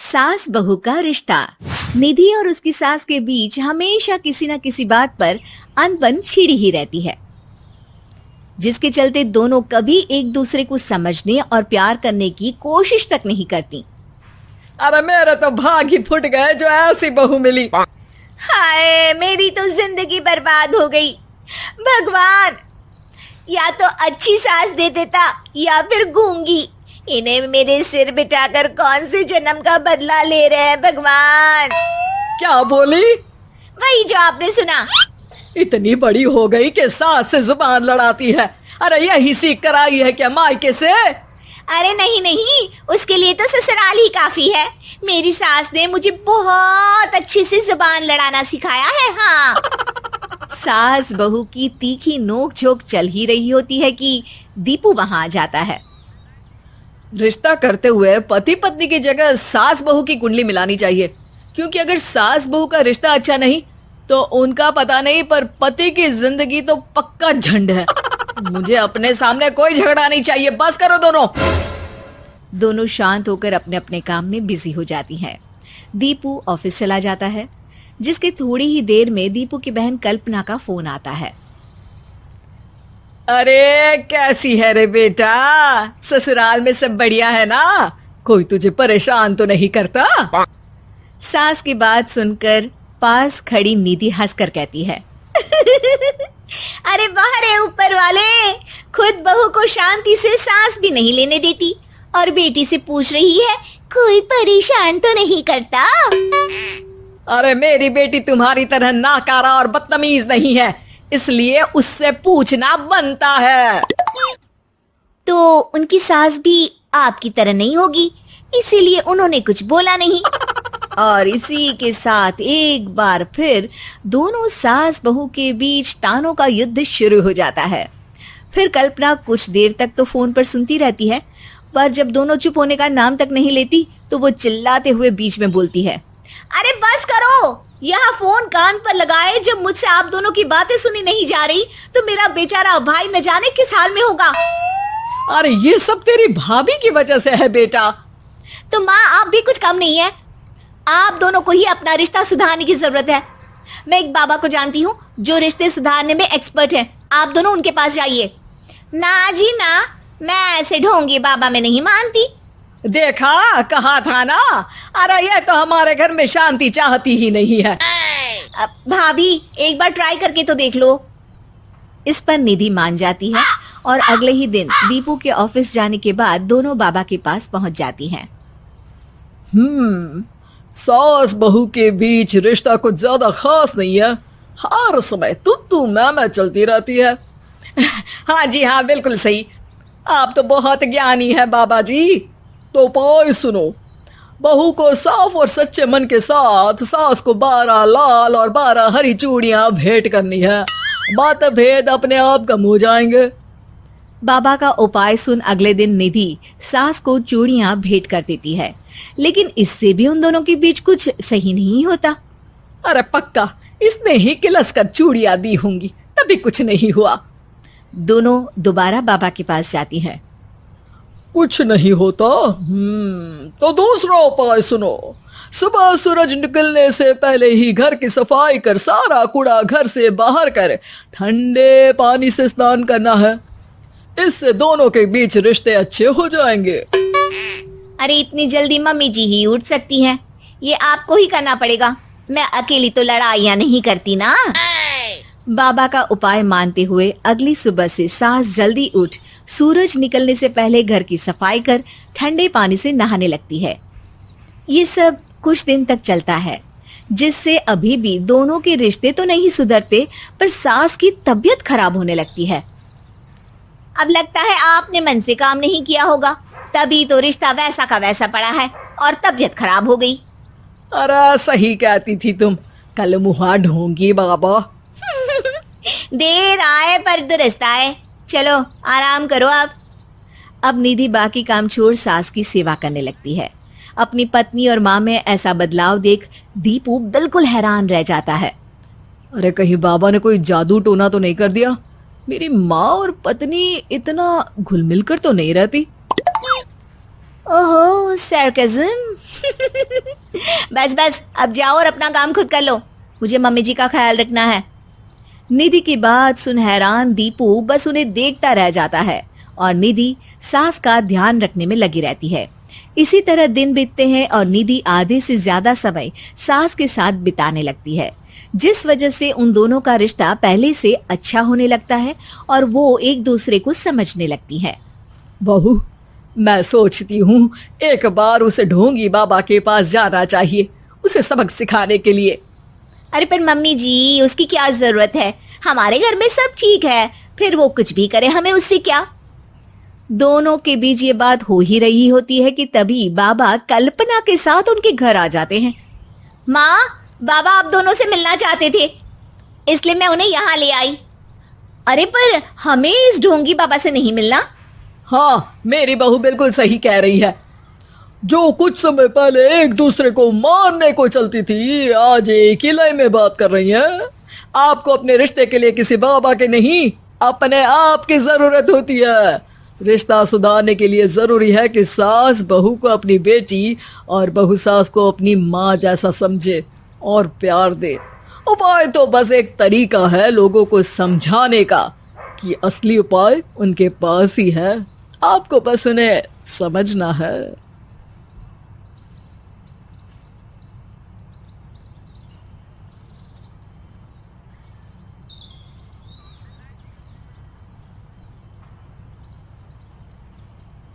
सास बहू का रिश्ता। निधि और उसकी सास के बीच हमेशा किसी न किसी बात पर अनबन छिड़ी ही रहती है, जिसके चलते दोनों कभी एक दूसरे को समझने और प्यार करने की कोशिश तक नहीं करती। अरे मेरे तो भाग ही फुट गए जो ऐसी बहू मिली। हाय, मेरी तो जिंदगी बर्बाद हो गई। भगवान, या तो अच्छी सास दे देता या फिर गूंगी। इन्हें मेरे सिर बिठाकर कौन से जन्म का बदला ले रहे हैं भगवान। क्या बोली? वही जो आपने सुना। इतनी बड़ी हो गई कि सास से जुबान लड़ाती है। अरे यही सीख कर आई है क्या मायके से? अरे नहीं नहीं, उसके लिए तो ससुराल ही काफी है। मेरी सास ने मुझे बहुत अच्छे से जुबान लड़ाना सिखाया है। हाँ। सास बहू की तीखी नोक झोंक चल ही रही होती है कि दीपू वहां आ जाता है। रिश्ता करते हुए पति पत्नी की जगह सास बहू की कुंडली मिलानी चाहिए, क्योंकि अगर सास बहू का रिश्ता अच्छा नहीं तो उनका पता नहीं, पर पति की जिंदगी तो पक्का झंड है। मुझे अपने सामने कोई झगड़ा नहीं चाहिए, बस करो दोनों। दोनों शांत होकर अपने अपने काम में बिजी हो जाती हैं। दीपू ऑफिस चला जाता है, जिसके थोड़ी ही देर में दीपू की बहन कल्पना का फोन आता है। अरे कैसी है रे बेटा? ससुराल में सब बढ़िया है ना? कोई तुझे परेशान तो नहीं करता? सास की बात सुनकर पास खड़ी निधि हंसकर कहती है, अरे बाहर है ऊपर वाले, खुद बहू को शांति से सांस भी नहीं लेने देती और बेटी से पूछ रही है कोई परेशान तो नहीं करता। अरे मेरी बेटी तुम्हारी तरह नाकारा और बदतमीज नहीं है, इसलिए उससे पूछना बनता है। तो उनकी सास भी आपकी तरह नहीं होगी, इसीलिए उन्होंने कुछ बोला नहीं। और इसी के साथ एक बार फिर दोनों सास बहू के बीच तानों का युद्ध शुरू हो जाता है। फिर कल्पना कुछ देर तक तो फोन पर सुनती रहती है, पर जब दोनों चुप होने का नाम तक नहीं लेती तो वो चिल्लाते हुए बीच में बोलती है, अरे बस करो, यह फोन कान पर लगाए जब मुझसे आप दोनों की बातें सुनी नहीं जा रही तो मेरा बेचारा भाई न जाने किस हाल में होगा। अरे ये सब तेरी भाभी की वजह से है बेटा। तो माँ, आप भी कुछ कम नहीं है। आप दोनों को ही अपना रिश्ता सुधारने की जरूरत है। मैं एक बाबा को जानती हूँ जो रिश्ते सुधारने में एक्सपर्ट हैं। आप दोनों उनके पास जाइए। ना जी ना, मैं ऐसे ढोंगी बाबा में नहीं मानती। देखा, कहा था ना। अरे ये तो हमारे घर में शांति चाहती ही नहीं है। भाभी, एक बार ट्राई करके तो देख लो। इस पर निधि मान जाती है और अगले ही दिन दीपू के ऑफिस जाने के बाद दोनों बाबा के पास पहुंच जाती हैं। सास बहू के बीच रिश्ता कुछ ज्यादा खास नहीं है। हर समय तू मैं चलती रहती है। हाँ जी हाँ, बिल्कुल सही। आप तो बहुत ज्ञानी है बाबा जी। तो उपाय सुनो। बहू को साफ और सच्चे मन के साथ सास को 12 लाल और 12 हरी चूड़ियां भेंट करनी है। मतभेद अपने आप कम हो जाएंगे। बाबा का उपाय सुन अगले दिन निधि सास को चूड़ियां भेंट कर देती है, लेकिन इससे भी उन दोनों के बीच कुछ सही नहीं होता। अरे पक्का इसने ही किलस कर चूड़ियां दी होंगी, तभी कुछ नहीं हुआ। दोनों दोबारा बाबा के पास जाती हैं। कुछ नहीं होता। तो दूसरा उपाय सुनो। सुबह सूरज निकलने से पहले ही घर की सफाई कर सारा कूड़ा घर से बाहर कर ठंडे पानी से स्नान करना है। इससे दोनों के बीच रिश्ते अच्छे हो जाएंगे। अरे इतनी जल्दी मम्मी जी ही उठ सकती हैं? ये आपको ही करना पड़ेगा। मैं अकेली तो लड़ाइयाँ नहीं करती ना। बाबा का उपाय मानते हुए अगली सुबह से सास जल्दी उठ सूरज निकलने से पहले घर की सफाई कर ठंडे पानी से नहाने लगती है। ये सब कुछ दिन तक चलता है, जिससे अभी भी दोनों के रिश्ते तो नहीं सुधरते, पर सास की तबीयत खराब होने लगती है। अब लगता है आपने मन से काम नहीं किया होगा, तभी तो रिश्ता वैसा का वैसा पड़ा है और तबीयत खराब हो गई। अरे सही कहती थी तुम। कल मुहा ढोंगी बाबा। देर आए पर दुरुस्त आए। चलो आराम करो अब निधि बाकी काम छोड़ सास की सेवा करने लगती है। अपनी पत्नी और माँ में ऐसा बदलाव देख दीपू बिल्कुल हैरान रह जाता है। अरे कहीं बाबा ने कोई जादू टोना तो नहीं कर दिया? मेरी माँ और पत्नी इतना घुल मिल कर तो नहीं रहती। ओहो, सरकाज़म। बस बस अब जाओ और अपना काम खुद कर लो, मुझे मम्मी जी का ख्याल रखना है। निधि की बात सुन हैरान दीपू बस उन्हें देखता रह जाता है और निधि सास का ध्यान रखने में लगी रहती है। इसी तरह दिन बीतते हैं और निधि आधे से ज्यादा समय सास के साथ बिताने लगती है, जिस वजह से उन दोनों का रिश्ता पहले से अच्छा होने लगता है और वो एक दूसरे को समझने लगती है। बहू, मैं सोचती हूँ एक बार उसे ढोंगी बाबा के पास जाना चाहिए, उसे सबक सिखाने के लिए। अरे पर मम्मी जी, उसकी क्या जरूरत है, हमारे घर में सब ठीक है, फिर वो कुछ भी करे हमें उससे क्या। दोनों के बीच ये बात हो ही रही होती है कि तभी बाबा कल्पना के साथ उनके घर आ जाते हैं। माँ, बाबा आप दोनों से मिलना चाहते थे, इसलिए मैं उन्हें यहाँ ले आई। अरे पर हमें इस ढोंगी बाबा से नहीं मिलना। हाँ, मेरी बहू बिल्कुल सही कह रही है। जो कुछ समय पहले एक दूसरे को मारने को चलती थी, आज एक ही लय में बात कर रही है। आपको अपने रिश्ते के लिए किसी बाबा के नहीं, अपने आप की जरूरत होती है। रिश्ता सुधारने के लिए जरूरी है कि सास बहू को अपनी बेटी और बहू सास को अपनी माँ जैसा समझे और प्यार दे। उपाय तो बस एक तरीका है लोगों को समझाने का कि असली उपाय उनके पास ही है, आपको बस उन्हें समझना है।